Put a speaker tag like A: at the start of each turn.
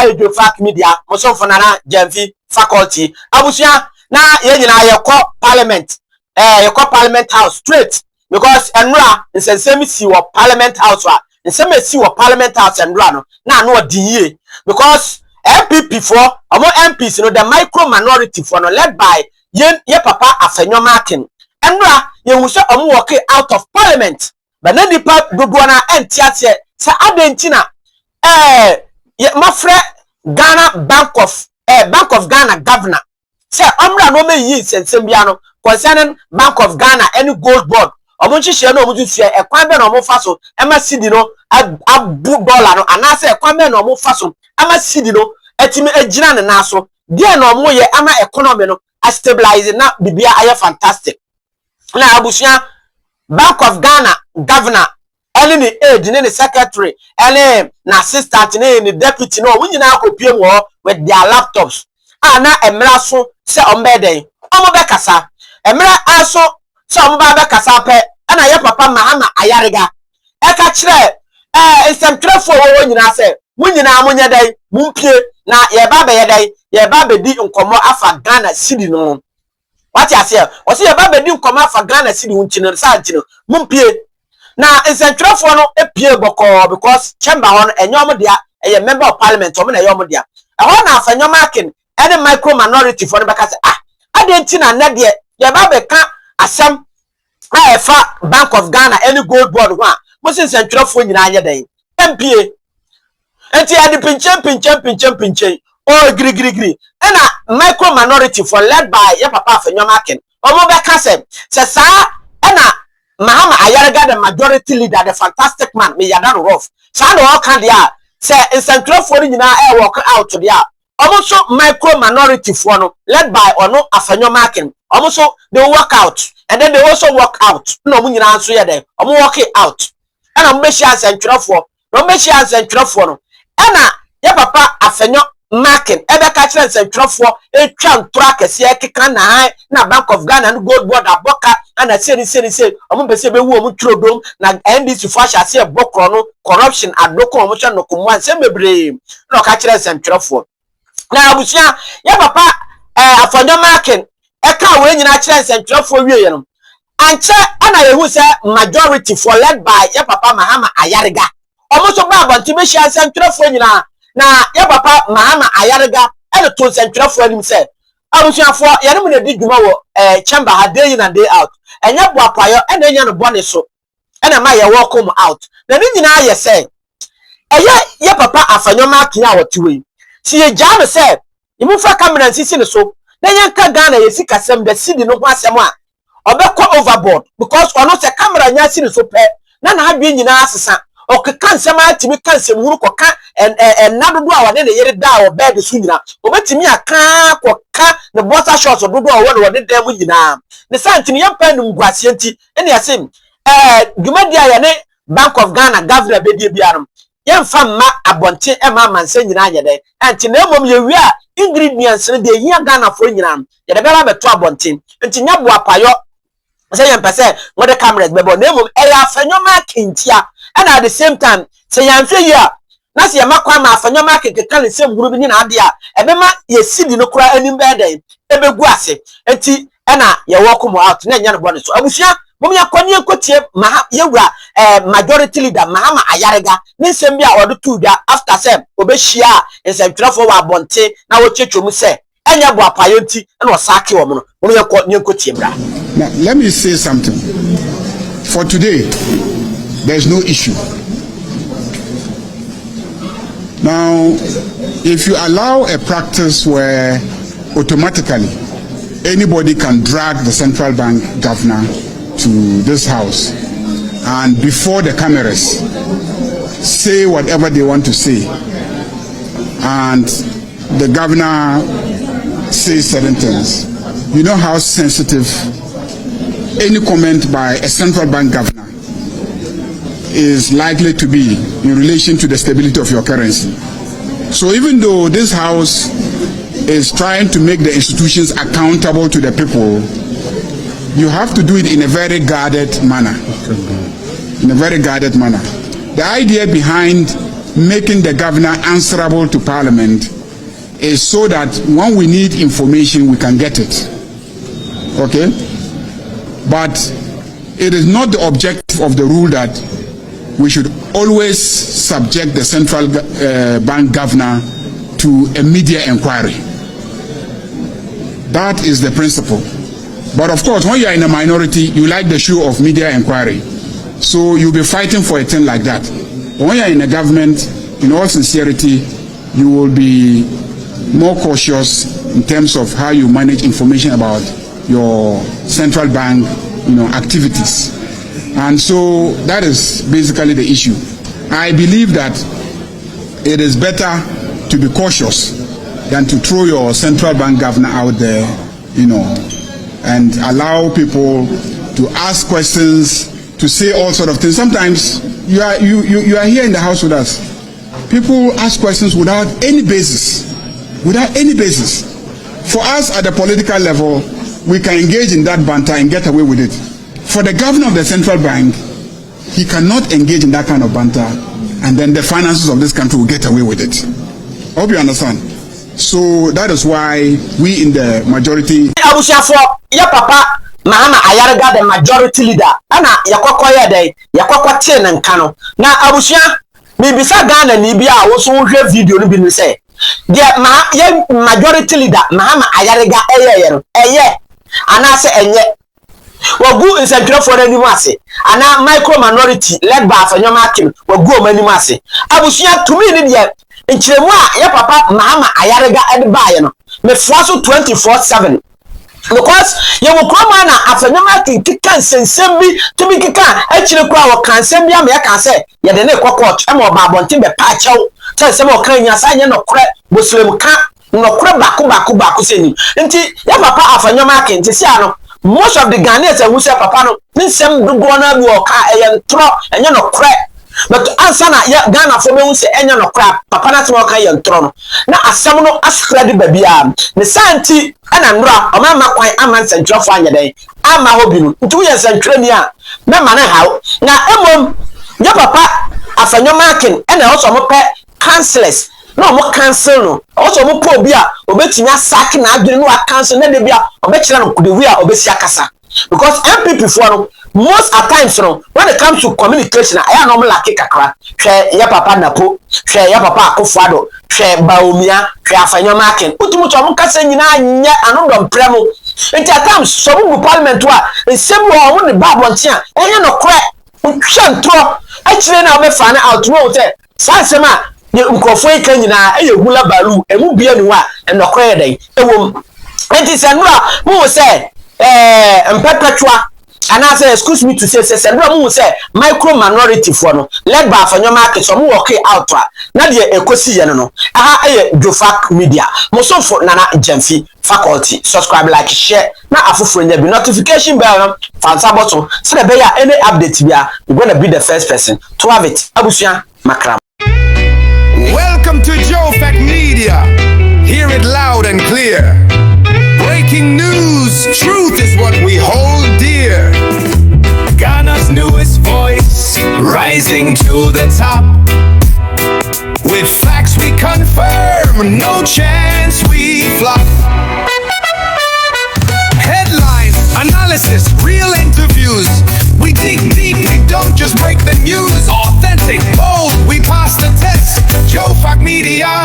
A: ayo fac media mo so fonana Jamfi faculty abusia na ye nyina ye ko parliament ye ko parliament house straight because enra nsensem si wo parliament house wa nsem si wo parliament house enra no na no odiye because MPP for omo MPs no the micro minority for no led by ye papa Afenyo Akin enra ye hu se omo work out of parliament but na nipa dodo na entiate se adentina ye mafre Ghana Bank of Ghana governor say omra no me yi sensem bia no concerning Bank of Ghana any gold board omunchihye no omutusu ekwan be no omufaso ema cedi no abu dollar no anase ekwan be no omufaso ama cedi no etimi agina ne naso die no omoye ama economy no a stabilize na bibia aye fantastic na abusia Bank of Ghana governor ni aide ni secretary na assistant ni deputy no wunyina akopiem wo with their laptops na emra so se ombeden omo be kasa emra aso se omo ba kasa pe na ye papa Mahama Ayariga eka kire nsɛmtwerɛfo wo nyina se munyina munye dai mumpie na ye ba be ye dai ye ba be di nkomo afa Ghana cedi no wati ase o se ye ba be di nkomo afa Ghana cedi hunchino sa nchino mumpie na nsɛmtwerɛfo no epie boko because chamber hon enyom dia eye member of parliament o me na yom dia ehon na Afenyo Akin any micro minority for no beka se adenti na ne de ye ba be ka asem fa Bank of Ghana any gold board ho a mo se nsɛmtwerɛfo nyina anye den MPA enti ade pinchen o gri na micro minority for led by your papa Afenyo Akin omo be ka se sa na Mahama Ayariga the majority leader the fantastic man me yadan rough sa no kan dia say nsɛmtwerɛfo nyina work out dia omo so micro minority for no led by ono Afenyo Akin omo so they work out and then they also work out no omo nyina so ye dem omo work it out and omo be share nsɛmtwerɛfo no be share nsɛmtwerɛfo no na ye papa Afenyo Akin ebe ka kire nsɛmtwerɛfo etwa ntora kese ekeka na Bank of Ghana no gold board aboka ana seri omo be se be wu omo trodom na NDC fo ahya se bokro no corruption adoko omo hwe no komo ansem bebre na ka kire nsɛmtwerɛfo na abusia ye papa Afenyo Akin eka we nyina kire nsɛmtwerɛfo wie ye no anche ana yehu se majority for led by ye papa Mahama Ayariga omo so ba abonti be hia nsɛmtwerɛfo nyina na ye papa Mahama Ayariga e to nsɛmtwerɛfo anim se abusuafo ye ne mu na di dwuma wo chamber ha day in and day out enya boapayo e na enya no bone so e na ma ye welcome out na ni nyina ye se ye papa Afenyo Akin a wotiwe si ye ja no se imu fa camera nsisi ne so na yanka Ghana ye sikasem da sidi no ho asem a obekọ overboard because ono se camera nya si ne so pe na adwe nyina asesa okeka nsem atimi kansem huru koka nadodo a wade ne yere da o bed so nyina obetimi aka koka ne bota shots dodo a wode dem nyina ne santini yampa num guase nti ene yasem dwumadia ya ne Bank of Ghana governor bedie biarum yemfa ma abonte ema manse nyina yede anti na emom ye wi a ingredients ne de hia Ghana for nyina yede bela beto abonte nti nya boapayo say yempese ngode cameras bebo na emom Afenyo Akin tia and at the same time say yamfe yi a na se yemakwa ma Afenyo Akin keka ne sem guru bi ni na ade a ebema ye sidi no kura anim be den ebegu ase enti na ye welcome out na nya no bone so abusia mom yakoni enkotie yewura majority leader Mahama Ayariga ni nsem bi a odo tu bia after sem obehia nsɛmtwerɛfo wa bonte na wo chechom se enya boapayo nti na osake wo no mom yakoni enkotie bra.
B: Now let me say something. For today there's no issue. Now if you allow a practice where automatically anybody can drag the central bank governor to this house and before the cameras say whatever they want to say, and the governor says certain things, you know how sensitive any comment by a central bank governor is likely to be in relation to the stability of your currency. So even though this house is trying to make the institutions accountable to the people, you have to do it in a very guarded manner. In a very guarded manner. The idea behind making the governor answerable to Parliament is so that when we need information, we can get it. Okay? But it is not the objective of the rule that we should always subject the central bank governor to a media inquiry. That is the principle. But of course, when you are in a minority, you like the show of media inquiry. So you'll be fighting for a thing like that. But when you are in a government, in all sincerity, you will be more cautious in terms of how you manage information about your central bank, activities. And so that is basically the issue. I believe that it is better to be cautious than to throw your central bank governor out there, and allow people to ask questions, to say all sort of things. Sometimes you are here in the house with us. People ask questions without any basis. Without any basis. For us at the political level, we can engage in that banter and get away with it. For the governor of the central bank, he cannot engage in that kind of banter, and then the finances of this country will get away with it. I hope you understand. So that is why we in the majority.
A: Ya papa Mahama Ayarga, the majority leader. Ana yakwakwa day, yakwakwa tie na nka no. Na abusua bibisa Ghana ni bia wo so hwe video no bi no say. Dia majority leader Mahama Ayarga eye anase enye wagu nsentwerefo na nimu ase ana micro minority led by Afanyoma Akim wagu o manimu ase abusua tumi ni dia nchiremu a ya papa Mahama Ayarga edbaye no me foaso 24/7 because ye wo kroma na Afanyoma Akim kika sensem bi tumi kika achire kwa wo kansem bia me ka se ye de ne kokot e mo ba bonte be pa chew sensem o kan nya sa nya no kore bosulem ka no kore baku seni nti ya papa Afanyoma Akim nti sia no most of the Ghanaians who say papa no nsem dogo na bi o ka eyentro enye no kore but answer na Ghana for me say enye no kore papa na se o ka eyentro no na asem no askrade babia ne santi ana nura o ma kwan ama nsentwefo anyeden ama hobi no nti wo yensentwere ni a na ma na hawo na emom ya papa Afanyoma Akim ena o so mo pe councillors no mo cancel no also mo po bi a obetinya sack na adwene no cancel na de bi a obekira no kudewi a obesi akasa because MPP for no most at times no when it comes to communication I no mo lake kakra hwe ya papa napo hwe ya papa Akufo-Addo hwe Bawumia hwe Afanyoma Akim utumu to mo kasa nyina anya anodom premo enti at times so mo parliament wa nsem wo mo ne babonte a enye no kore hwantro akire na obefa na out no te sansema ye nkofo eka nyina eye hula balu emu bia ni wa enokore den ewom enti senura mu se mpepetwa ana say excuse me to say senura mu se micro minority for no led by Afanyoma Akim so mu work out na de ekosi ye no aha eye Jofak Media mo so for Nana Gyamfi faculty subscribe like share na afoforo nya bi notification bell fansa button so that be ya any update bia you going to be the first person to have it abusua makram.
C: Welcome to Jofak Media. Hear it loud and clear. Breaking news. Truth is what we hold dear. Ghana's newest voice, rising to the top. With facts we confirm, no chance we flop. Headlines, analysis, real interviews. We dig deep, we don't just break the news. Authentic, bold, we pass the test. Jofak Media.